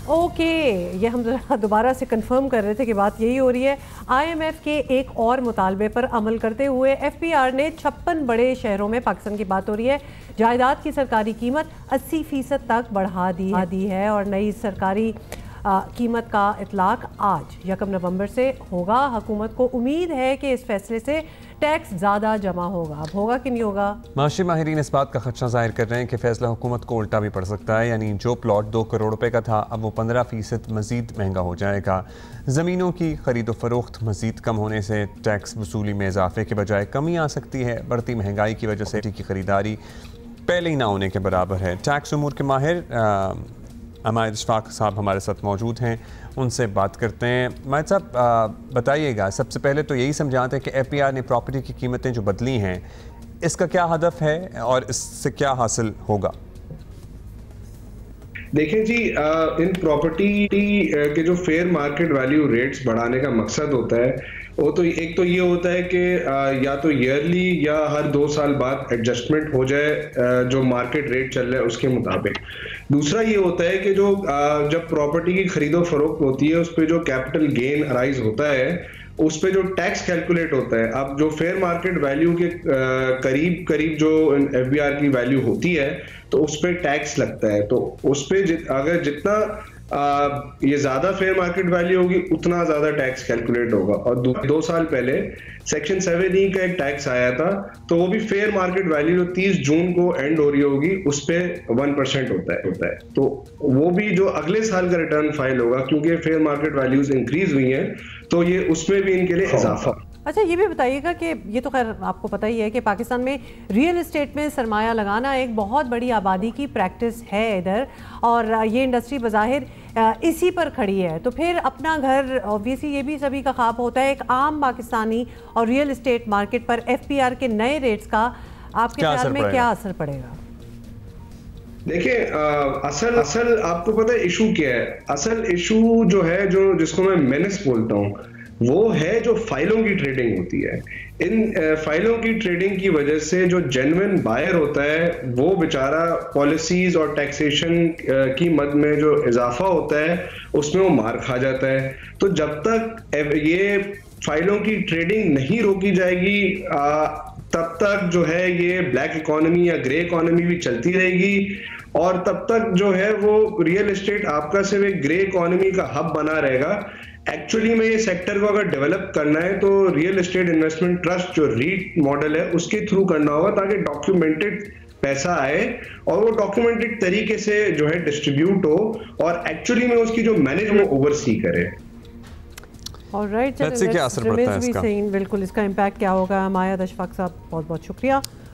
Okay, ये हम दोबारा से कंफर्म कर रहे थे कि बात यही हो रही है। आईएमएफ के एक और मुतालबे पर अमल करते हुए एफपीआर ने 56 बड़े शहरों में, पाकिस्तान की बात हो रही है, जायदाद की सरकारी कीमत 80% तक बढ़ा दी है और नई सरकारी कीमत का इतलाक आज 1 नवंबर से होगा। हुकूमत को उम्मीद है कि इस फैसले से टैक्स ज़्यादा जमा होगा। अब होगा कि नहीं होगा? माशी माहिरीन इस बात का खदशा जाहिर कर रहे हैं कि फैसला हुकूमत को उल्टा भी पड़ सकता है, यानी जो प्लॉट 2 करोड़ रुपए का था अब वो 15% मजीद महंगा हो जाएगा। ज़मीनों की खरीदो फरोख्त मजीद कम होने से टैक्स वसूली में इजाफे के बजाय कमी आ सकती है। बढ़ती महंगाई की वजह से की खरीदारी पहले ही ना होने के बराबर है। टैक्स उमूर के माहिर अमायद इशफाक साहब हमारे साथ मौजूद हैं, उनसे बात करते हैं। अमायद साहब बताइएगा, सबसे पहले तो यही समझाते हैं कि एफपीआर ने प्रॉपर्टी की कीमतें जो बदली हैं, इसका क्या हदफ है और इससे क्या हासिल होगा? देखिए जी, इन प्रॉपर्टी के जो फेयर मार्केट वैल्यू रेट्स बढ़ाने का मकसद होता है वो तो एक तो ये होता है कि या तो ईयरली या हर 2 साल बाद एडजस्टमेंट हो जाए जो मार्केट रेट चल रहा है उसके मुताबिक। दूसरा ये होता है कि जो जब प्रॉपर्टी की खरीदो फरोख्त होती है उस पर जो कैपिटल गेन अराइज होता है उस पे जो टैक्स कैलकुलेट होता है, अब जो फेयर मार्केट वैल्यू के करीब करीब जो एफबीआर की वैल्यू होती है तो उस पे टैक्स लगता है। तो उस पे अगर जितना ये ज्यादा फेयर मार्केट वैल्यू होगी उतना ज्यादा टैक्स कैलकुलेट होगा। और 2 साल पहले सेक्शन 7E का एक टैक्स आया था, तो वो भी फेयर मार्केट वैल्यू जो 30 जून को एंड हो रही होगी उस पे 1% होता है। तो वो भी जो अगले साल का रिटर्न फाइल होगा, क्योंकि फेयर मार्केट वैल्यूज इंक्रीज हुई हैं तो ये उसमें भी इनके लिए इजाफा। अच्छा, ये भी बताइएगा कि ये तो खैर आपको पता ही है कि पाकिस्तान में रियल एस्टेट में सरमाया लगाना एक बहुत बड़ी आबादी की प्रैक्टिस है इधर, और ये इंडस्ट्री बज़ाहिर इसी पर खड़ी है। तो फिर अपना घर ऑब्वियसली ये भी सभी का ख्वाब होता है। एक आम पाकिस्तानी और रियल एस्टेट मार्केट पर एफपीआर के नए रेट्स का आपके ख्याल में क्या असर पड़ेगा? देखिए, असल आपको पता है इशू क्या है? असल इशू जो है, जो जिसको मैं मेनेस बोलता हूँ, वो है जो फाइलों की ट्रेडिंग होती है। इन फाइलों की ट्रेडिंग की वजह से जो जेन्युइन बायर होता है वो बेचारा पॉलिसीज और टैक्सेशन की मद में जो इजाफा होता है उसमें वो मार खा जाता है। तो जब तक ये फाइलों की ट्रेडिंग नहीं रोकी जाएगी तब तक जो है ये ब्लैक इकोनॉमी या ग्रे इकोनॉमी भी चलती रहेगी, और तब तक जो है वो रियल एस्टेट आपका सिर्फ एक ग्रे इकोनॉमी का हब बना रहेगा। एक्चुअली में ये सेक्टर को अगर डेवलप करना है तो रियल एस्टेट इन्वेस्टमेंट ट्रस्ट जो रीट मॉडल है उसके थ्रू करना होगा, ताकि डॉक्यूमेंटेड पैसा आए और वो डॉक्यूमेंटेड तरीके से जो है डिस्ट्रीब्यूट हो और एक्चुअली में उसकी जो मैनेजमेंट ओवरसी करे। ऑलराइट, क्या असर पड़ता है इसका? बिल्कुल, इसका इम्पैक्ट क्या होगा? अमायद इशफाक साहब बहुत बहुत शुक्रिया।